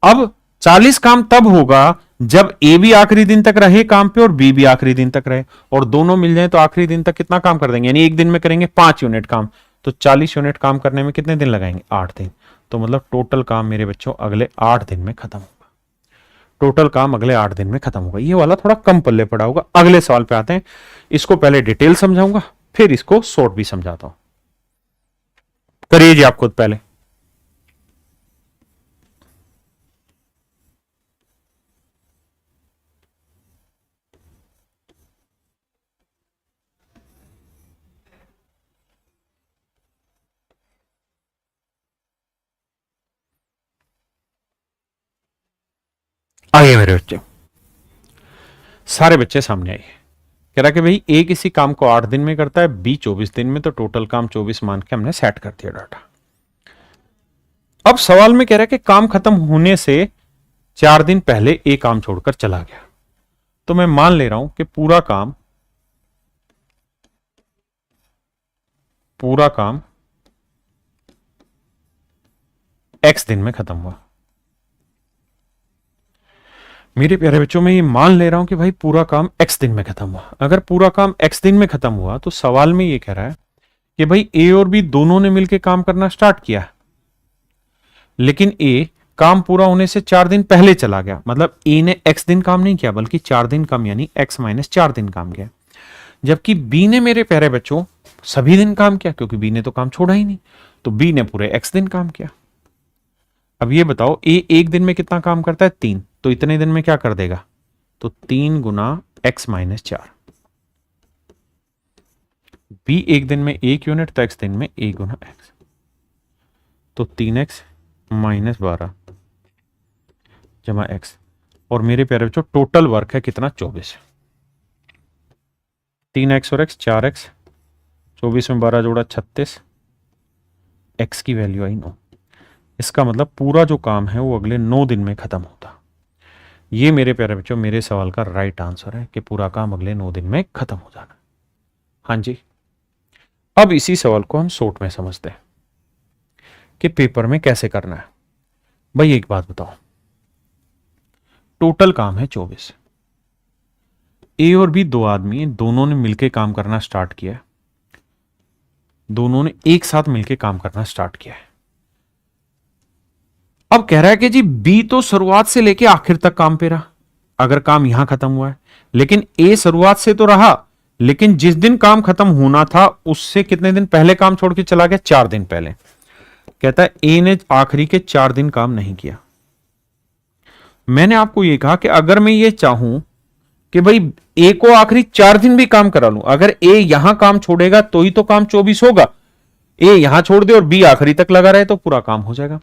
अब 40 काम तब होगा जब ए भी आखिरी दिन तक रहे काम पे और बी भी आखिरी दिन तक रहे, और दोनों मिल जाए तो आखिरी दिन तक कितना काम कर देंगे, यानी एक दिन में करेंगे 5 यूनिट काम। तो 40 यूनिट काम करने में कितने दिन लगाएंगे 8 दिन। तो मतलब टोटल काम मेरे बच्चों अगले 8 दिन में खत्म होगा। टोटल काम अगले 8 दिन में खत्म होगा। ये वाला थोड़ा कम पल्ले पड़ा होगा। अगले सवाल पे आते हैं। इसको पहले डिटेल समझाऊंगा फिर इसको शॉर्ट भी समझाता हूं। करिए जी आप खुद पहले। आइए मेरे बच्चे, सारे बच्चे सामने आइए। कह रहा कि भाई ए किसी काम को 8 दिन में करता है, बी 24 दिन में, तो टोटल काम 24 मान के हमने सेट कर दिया डाटा। अब सवाल में कह रहा है कि काम खत्म होने से 4 दिन पहले ए काम छोड़कर चला गया। तो मैं मान ले रहा हूं कि पूरा काम x दिन में खत्म हुआ। मेरे प्यारे बच्चों, मैं ये मान ले रहा हूं कि भाई पूरा काम x दिन में खत्म हुआ। अगर पूरा काम x दिन में खत्म हुआ तो सवाल में ये कह रहा है कि भाई ए और बी दोनों ने मिलकर काम करना स्टार्ट किया, लेकिन ए काम पूरा होने से 4 दिन पहले चला गया। मतलब ए ने x दिन काम नहीं किया बल्कि 4 दिन काम, यानी x माइनस 4 दिन काम किया। जबकि बी ने, मेरे प्यारे बच्चों, सभी दिन काम किया, क्योंकि बी ने तो काम छोड़ा ही नहीं, तो बी ने पूरे x दिन काम किया। अब ये बताओ, ए एक दिन में कितना काम करता है? 3, तो इतने दिन में क्या कर देगा? तो 3 गुना x माइनस 4। बी एक दिन में 1 यूनिट, तो x दिन में a गुना x, तो 3x माइनस 12 जमा x। और मेरे प्यारे बच्चों, टोटल वर्क है कितना? 24। 3x और x 4x, 24 में 12 जोड़ा 36, x की वैल्यू आई 9। इसका मतलब पूरा जो काम है वो अगले 9 दिन में खत्म होता। ये मेरे प्यारे बच्चों मेरे सवाल का राइट आंसर है कि पूरा काम अगले 9 दिन में खत्म हो जाना। हाँ जी। अब इसी सवाल को हम शॉर्ट में समझते हैं कि पेपर में कैसे करना है। भाई एक बात बताओ, टोटल काम है 24। ए और बी दो आदमी, दोनों ने मिलकर काम करना स्टार्ट किया है, दोनों ने एक साथ मिलकर काम करना स्टार्ट किया है। अब कह रहा है कि जी बी तो शुरुआत से लेके आखिर तक काम पे रहा, अगर काम यहां खत्म हुआ है, लेकिन ए शुरुआत से तो रहा, लेकिन जिस दिन काम खत्म होना था उससे कितने दिन पहले काम छोड़ के चला गया? 4 दिन पहले। कहता है ए ने आखिरी के 4 दिन काम नहीं किया। मैंने आपको यह कहा कि अगर मैं ये चाहूं कि भाई ए को आखिरी 4 दिन भी काम करा लूं, अगर ए यहां काम छोड़ेगा तो ही तो काम 24 होगा। ए यहां छोड़ दे और बी आखिरी तक लगा रहे तो पूरा काम हो जाएगा।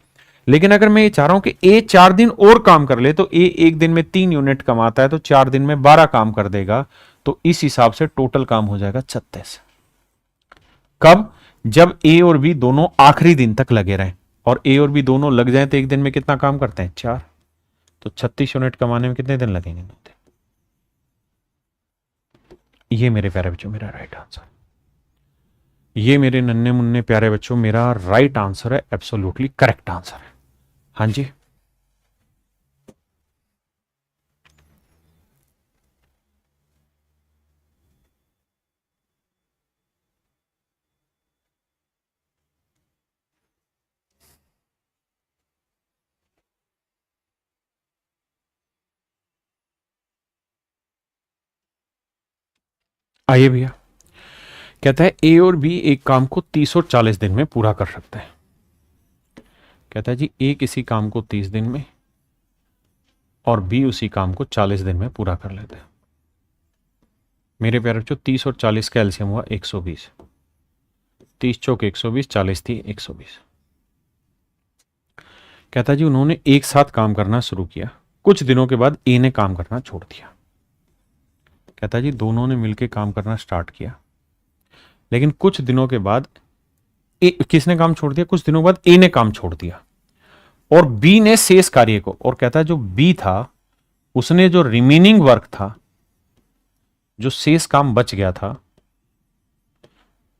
लेकिन अगर मैं ये चाह रहा हूं कि ए 4 दिन और काम कर ले, तो ए एक दिन में 3 यूनिट कमाता है, तो 4 दिन में 12 काम कर देगा, तो इस हिसाब से टोटल काम हो जाएगा 36। कब? जब ए और बी दोनों आखिरी दिन तक लगे रहें, और ए और बी दोनों लग जाए तो एक दिन में कितना काम करते हैं? 4। तो 36 यूनिट कमाने में कितने दिन लगेंगे? 9 दिन। ये मेरे प्यारे बच्चों मेरा राइट आंसर, ये मेरे नन्हे मुन्ने प्यारे बच्चों मेरा राइट आंसर है, एब्सोल्युटली करेक्ट आंसर है। हाँ जी। आइए भैया, कहता है ए और बी एक काम को 30 और 40 दिन में पूरा कर सकते हैं। कहता है जी ए किसी काम को 30 दिन में और बी उसी काम को 40 दिन में पूरा कर लेते हैं। मेरे प्यारे बच्चों, 30 और 40 का एलसीएम हुआ 120। 30 चौक 120, 40 थी 120। कहता है जी उन्होंने एक साथ काम करना शुरू किया, कुछ दिनों के बाद ए ने काम करना छोड़ दिया। कहता है जी दोनों ने मिलकर काम करना स्टार्ट किया, लेकिन कुछ दिनों के बाद किसने काम छोड़ दिया? कुछ दिनों बाद ए ने काम छोड़ दिया और बी ने शेष कार्य को, और कहता है जो बी था उसने जो रिमेनिंग वर्क था, जो शेष काम बच गया था,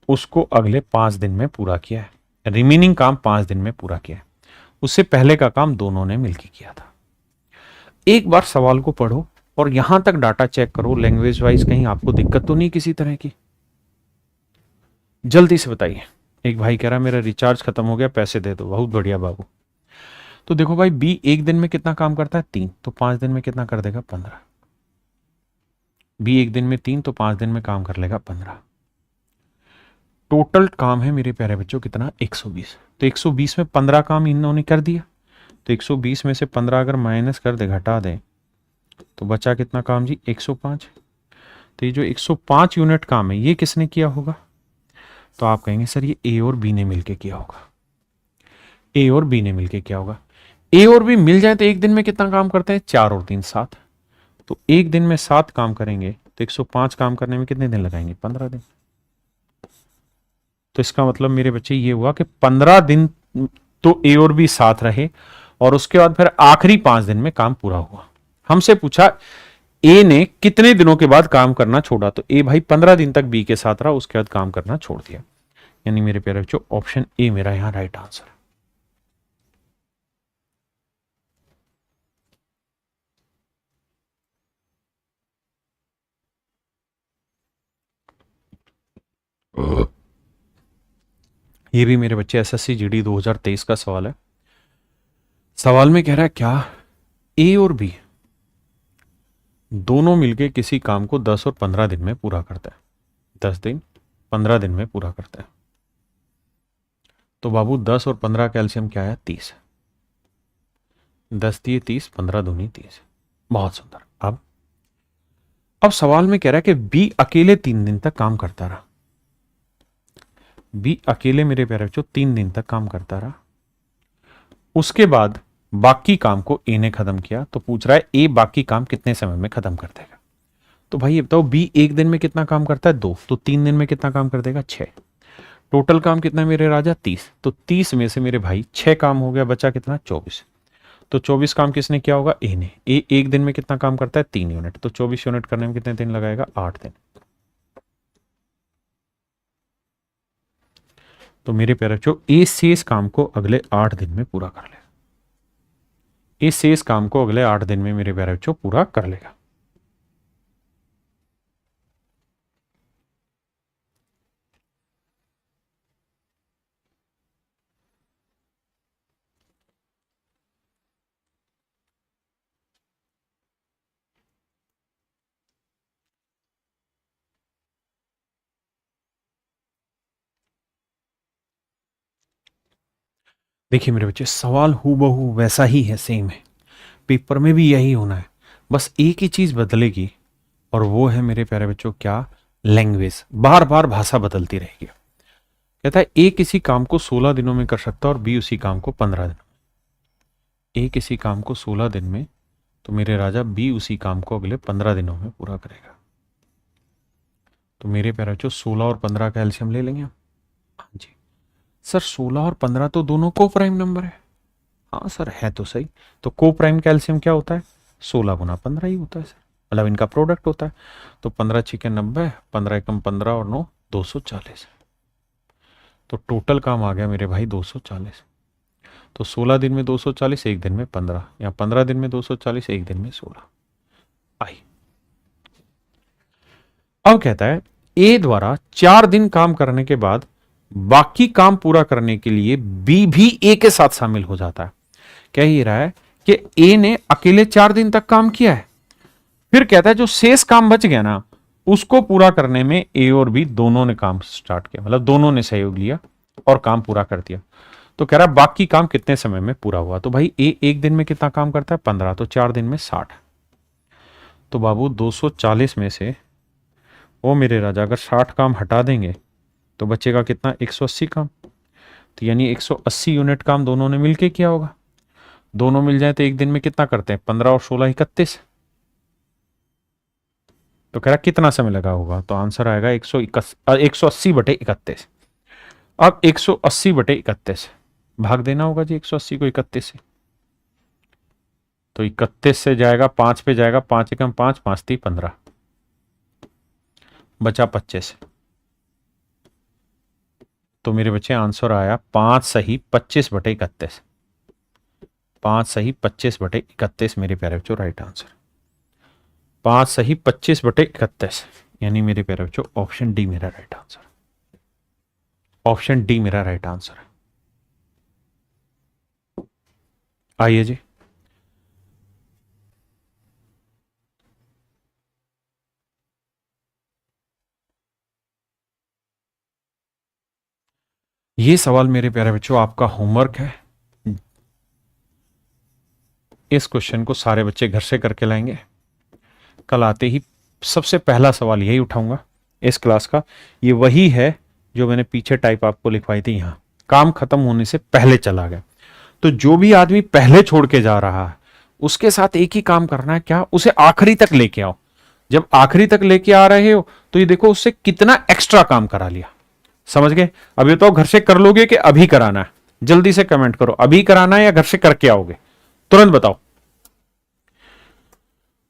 उसको अगले 5 दिन में पूरा किया है। रिमेनिंग काम 5 दिन में पूरा किया है। उससे पहले का काम दोनों ने मिलकर किया था। एक बार सवाल को पढ़ो और यहां तक डाटा चेक करो, लैंग्वेज वाइज कहीं आपको दिक्कत तो नहीं किसी तरह की? जल्दी से बताइए। एक भाई कह रहा मेरा रिचार्ज खत्म हो गया, पैसे दे दो। बहुत बढ़िया बाबू। तो देखो भाई, बी एक दिन में कितना काम करता है? 3, तो 5 दिन में कितना कर देगा? 15। बी एक दिन में 3, तो 5 दिन में काम कर लेगा 15। टोटल काम है मेरे प्यारे बच्चों कितना? 120। तो 120 में 15 काम इन्होंने कर दिया, तो 120 में से 15 अगर माइनस कर दे, घटा दे, तो बचा कितना काम जी? 105। तो ये जो 105 यूनिट काम है ये किसने किया होगा? तो आप कहेंगे सर ये ए और बी ने मिलकर किया होगा। ए और बी ने मिलकर किया होगा। ए और बी मिल जाए तो एक दिन में कितना काम करते हैं? 4 और 3 7। तो एक दिन में 7 काम करेंगे तो 105 काम करने में कितने दिन लगाएंगे? 15 दिन। तो इसका मतलब मेरे बच्चे ये हुआ कि 15 दिन तो ए और बी साथ रहे और उसके बाद फिर आखिरी 5 दिन में काम पूरा हुआ। हमसे पूछा ए ने कितने दिनों के बाद काम करना छोड़ा, तो ए भाई 15 दिन तक बी के साथ रहा, उसके बाद काम करना छोड़ दिया। यानी मेरे प्यारे बच्चों ऑप्शन ए मेरा यहां राइट आंसर है। ये भी मेरे बच्चे एसएससी जीडी 2023 का सवाल है। सवाल में कह रहा है क्या ए और बी दोनों मिलके किसी काम को 10 और 15 दिन में पूरा करता है। 10 दिन 15 दिन में पूरा करता है। तो बाबू 10 और 15 कैल्शियम क्या है? 30। 10 दिए 30, 15 दूनी 30। बहुत सुंदर। अब सवाल में कह रहा है कि बी अकेले 3 दिन तक काम करता रहा। बी अकेले मेरे प्यारे बच्चों 3 दिन तक काम करता रहा, उसके बाद बाकी काम को ए ने खत्म किया। तो पूछ रहा है ए बाकी काम कितने समय में खत्म कर देगा। तो भाई ये बताओ बी एक दिन में कितना काम करता है? 2। तो 3 दिन में कितना काम कर देगा? 6। टोटल काम कितना है मेरे राजा? 30। तो 30 में से मेरे भाई 6 काम हो गया, बचा कितना? 24। तो 24 काम किसने किया होगा? ए ने। ए एक दिन में कितना काम करता है? 3 यूनिट। तो 24 यूनिट करने में कितने दिन लगाएगा? 8 दिन। तो मेरे प्यारे बच्चों ए शेष काम को अगले 8 दिन में पूरा कर लेगा। ए शेष काम को अगले 8 दिन में मेरे प्यारे बच्चों पूरा कर लेगा। देखिए मेरे बच्चे सवाल हूबहू वैसा ही है, सेम है, पेपर में भी यही होना है, बस एक ही चीज बदलेगी और वो है मेरे प्यारे बच्चों क्या? लैंग्वेज। बार बार भाषा बदलती रहेगी। कहता है ए किसी काम को 16 दिनों में कर सकता है और बी उसी काम को 15 दिनों में। ए किसी काम को 16 दिन में, तो मेरे राजा बी उसी काम को अगले 15 दिनों में पूरा करेगा। तो मेरे प्यारे बच्चों 16 और 15 का एलसीएम ले लेंगे हम। हाँ जी सर 16 और 15 तो दोनों को प्राइम नंबर है। हाँ सर है तो सही। तो को प्राइम कैल्शियम क्या होता है? 16 गुना 15 ही होता है सर, मतलब इनका प्रोडक्ट होता है। तो 15 छिके 90, 15 एकम 15 और 9 240। तो टोटल काम आ गया मेरे भाई 240। तो 16 दिन में 240, एक दिन में 15, या 15 दिन में 240, एक दिन में 16 आई। अब कहता है ए द्वारा 4 दिन काम करने के बाद बाकी काम पूरा करने के लिए बी भी ए के साथ शामिल हो जाता है। कह ही रहा है कि ए ने अकेले 4 दिन तक काम किया है, फिर कहता है जो शेष काम बच गया ना उसको पूरा करने में ए और बी दोनों ने काम स्टार्ट किया, मतलब दोनों ने सहयोग लिया और काम पूरा कर दिया। तो कह रहा है बाकी काम कितने समय में पूरा हुआ। तो भाई ए एक दिन में कितना काम करता है? 15। तो 4 दिन में 60। तो बाबू 240 में से ओ मेरे राजा अगर 60 काम हटा देंगे तो बचेगा कितना? 180 काम। तो यानी 180 यूनिट काम दोनों ने मिलके किया होगा। दोनों मिल जाए तो एक दिन में कितना करते हैं? 15 और 16 31। तो कह रहा कितना समय लगा होगा, तो आंसर आएगा 180 बटे 31। अब 180 बटे 31 भाग देना होगा जी 180 को 31 से। तो 31 से जाएगा 5 पे जाएगा, 5 एकम 5, 5 3 15, बचा 25। तो मेरे बच्चे आंसर आया 5 सही 25 बटे 31। 5 सही 25 बटे 31 मेरे प्यारे बच्चों राइट आंसर। 5 सही 25 बटे 31, यानी मेरे प्यारे बच्चों ऑप्शन डी मेरा राइट आंसर। ऑप्शन डी मेरा राइट आंसर है। आइए जी ये सवाल मेरे प्यारे बच्चों आपका होमवर्क है। इस क्वेश्चन को सारे बच्चे घर से करके लाएंगे। कल आते ही सबसे पहला सवाल यही उठाऊंगा इस क्लास का। ये वही है जो मैंने पीछे टाइप आपको लिखवाई थी, यहां काम खत्म होने से पहले चला गया। तो जो भी आदमी पहले छोड़ के जा रहा है उसके साथ एक ही काम करना है, क्या? उसे आखिरी तक लेके आओ। जब आखिरी तक लेके आ रहे हो तो ये देखो उससे कितना एक्स्ट्रा काम करा लिया। समझ गए? अभी तो घर से कर लोगे कि अभी कराना है? जल्दी से कमेंट करो, अभी कराना है या घर से करके आओगे? तुरंत बताओ।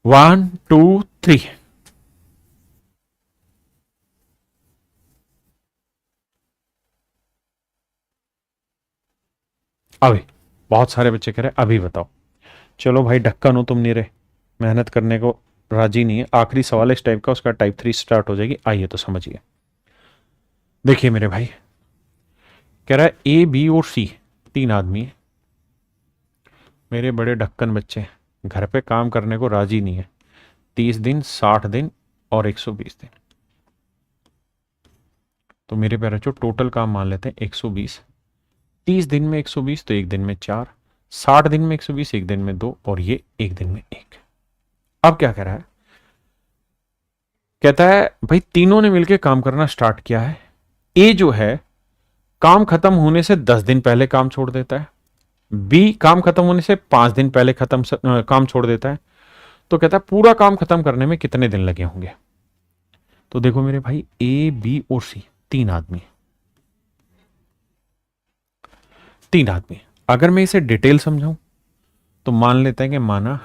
1 2 3। अभी बहुत सारे बच्चे कह रहे अभी बताओ। चलो भाई, ढक्कन हो तुम, नहीं रहे मेहनत करने को राजी नहीं है। आखिरी सवाल इस टाइप का, उसका टाइप 3 स्टार्ट हो जाएगी। आइए तो समझिए। देखिए मेरे भाई, कह रहा है ए बी और सी 3 आदमी है। मेरे बड़े ढक्कन बच्चे घर पे काम करने को राजी नहीं है। 30 दिन, 60 दिन और 120 दिन। तो मेरे प्यारे बच्चों, टोटल काम मान लेते हैं 120। 30 दिन में 120 तो एक दिन में 4, 60 दिन में 120 एक दिन में 2 और ये एक दिन में 1। अब क्या कह रहा है? कहता है भाई तीनों ने मिलकर काम करना स्टार्ट किया है। ए जो है काम खत्म होने से 10 दिन पहले काम छोड़ देता है। बी काम खत्म होने से 5 दिन पहले काम छोड़ देता है। तो कहता है पूरा काम खत्म करने में कितने दिन लगे होंगे? तो देखो मेरे भाई, ए बी और सी 3 आदमी, 3 आदमी। अगर मैं इसे डिटेल समझाऊं तो मान लेते हैं कि माना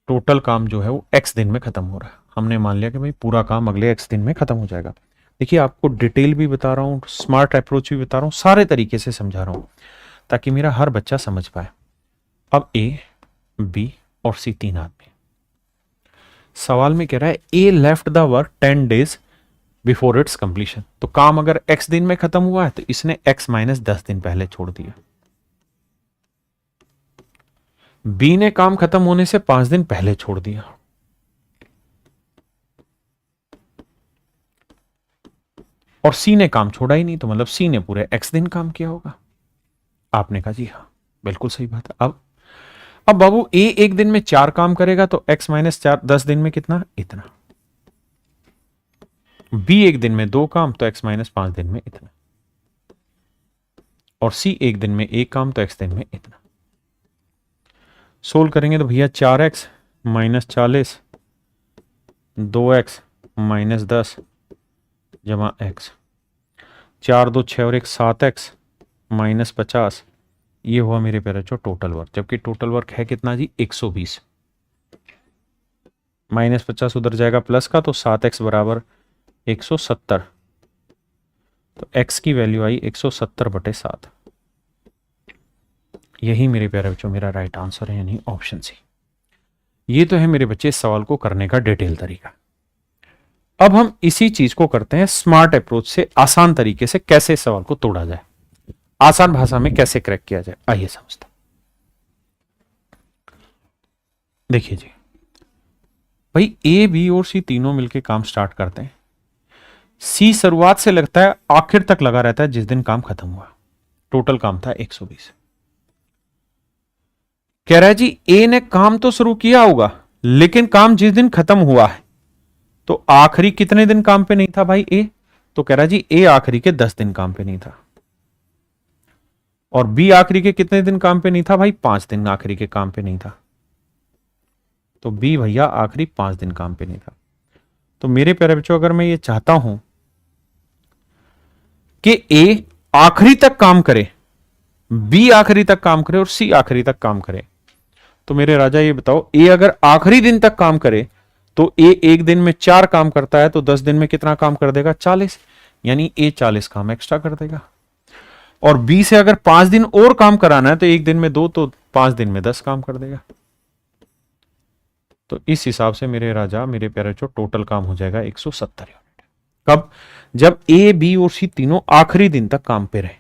टोटल काम जो है वो x दिन में खत्म हो रहा है। हमने मान लिया कि भाई पूरा काम अगले x दिन में खत्म हो जाएगा। देखिए, आपको डिटेल भी बता रहा हूं, स्मार्ट अप्रोच भी बता रहा हूं, सारे तरीके से समझा रहा हूं ताकि मेरा हर बच्चा समझ पाए। अब ए बी और सी 3 आदमी। सवाल में कह रहा है A left the work 10 days before its completion. तो काम अगर x दिन में खत्म हुआ है तो इसने x माइनस 10 दिन पहले छोड़ दिया। बी ने काम खत्म होने से 5 दिन पहले छोड़ दिया। और सी ने काम छोड़ा ही नहीं, तो मतलब सी ने पूरे x दिन काम किया होगा। आपने कहा जी हाँ, बिल्कुल सही बात है। अब बाबू ए एक दिन में 4 काम करेगा तो x माइनस 4 10 दिन में कितना? इतना। बी एक दिन में 2 काम तो x माइनस 5 दिन में इतना। और सी एक दिन में 1 काम तो x दिन में इतना। सोल्व करेंगे तो भैया 4x माइनस 40 2x माइनस 10 जमा x, 4 2 6 और 1 7x माइनस 50। ये हुआ मेरे प्यारे बच्चों टोटल वर्क। जबकि टोटल वर्क है कितना जी? 120। माइनस 50 उधर जाएगा प्लस का, तो 7x बराबर 170। तो x की वैल्यू आई 170/7। यही मेरे प्यारे बच्चों मेरा राइट आंसर है, यानी ऑप्शन सी। ये तो है मेरे बच्चे इस सवाल को करने का डिटेल तरीका। अब हम इसी चीज को करते हैं स्मार्ट अप्रोच से, आसान तरीके से कैसे इस सवाल को तोड़ा जाए, आसान भाषा में कैसे क्रैक किया जाए। आइए समझते हैं। देखिए जी भाई, ए बी और सी तीनों मिलकर काम स्टार्ट करते हैं। सी शुरुआत से लगता है आखिर तक लगा रहता है जिस दिन काम खत्म हुआ। टोटल काम था 120। कह रहा है जी ए ने काम तो शुरू किया होगा, लेकिन काम जिस दिन खत्म हुआ है तो आखिरी कितने दिन काम पे नहीं था भाई ए? तो कह रहा है जी ए आखिरी के 10 दिन काम पे नहीं था। और बी आखिरी के कितने दिन काम पे नहीं था भाई? 5 दिन आखिरी के काम पे नहीं था। तो बी भैया आखिरी 5 दिन काम पे नहीं था। तो मेरे प्यारे बच्चों, अगर मैं ये चाहता हूं कि ए आखिरी तक काम करे, बी आखिरी तक काम करे और सी आखिरी तक काम करे, तो मेरे राजा ये बताओ, ए अगर आखिरी दिन तक काम करे तो ए एक दिन में 4 काम करता है, तो 10 दिन में कितना काम कर देगा? 40। यानी ए 40 काम एक्स्ट्रा कर देगा। और बी से अगर 5 दिन और काम कराना है तो एक दिन में 2, तो 5 दिन में 10 काम कर देगा। तो इस हिसाब से मेरे राजा, मेरे प्यारे बच्चों, टोटल काम हो जाएगा 170 यूनिट। कब? जब ए बी और सी तीनों आखिरी दिन तक काम पे रहे।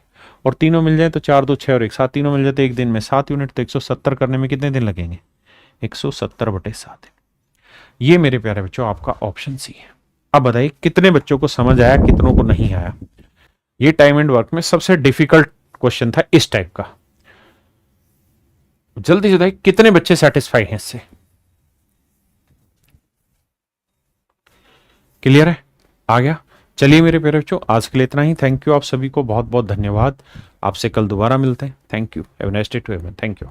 और तीनों मिल जाए तो 4 2 6 और 1 7, तीनों मिल जाते एक दिन में 7 यूनिट। तो 170 करने में कितने दिन लगेंगे? 170/7। ये मेरे प्यारे बच्चों आपका ऑप्शन सी है। अब बताइए कितने बच्चों को समझ आया, कितनों को नहीं आया? ये टाइम एंड वर्क में सबसे डिफिकल्ट क्वेश्चन था इस टाइप का। जल्दी से बताइए कितने बच्चे सेटिस्फाई हैं इससे? क्लियर है? आ गया? चलिए मेरे प्यारे बच्चों, आज के लिए इतना ही। थैंक यू आप सभी को, बहुत बहुत धन्यवाद। आपसे कल दोबारा मिलते हैं। Thank you. Have a nice day to everyone. Thank you.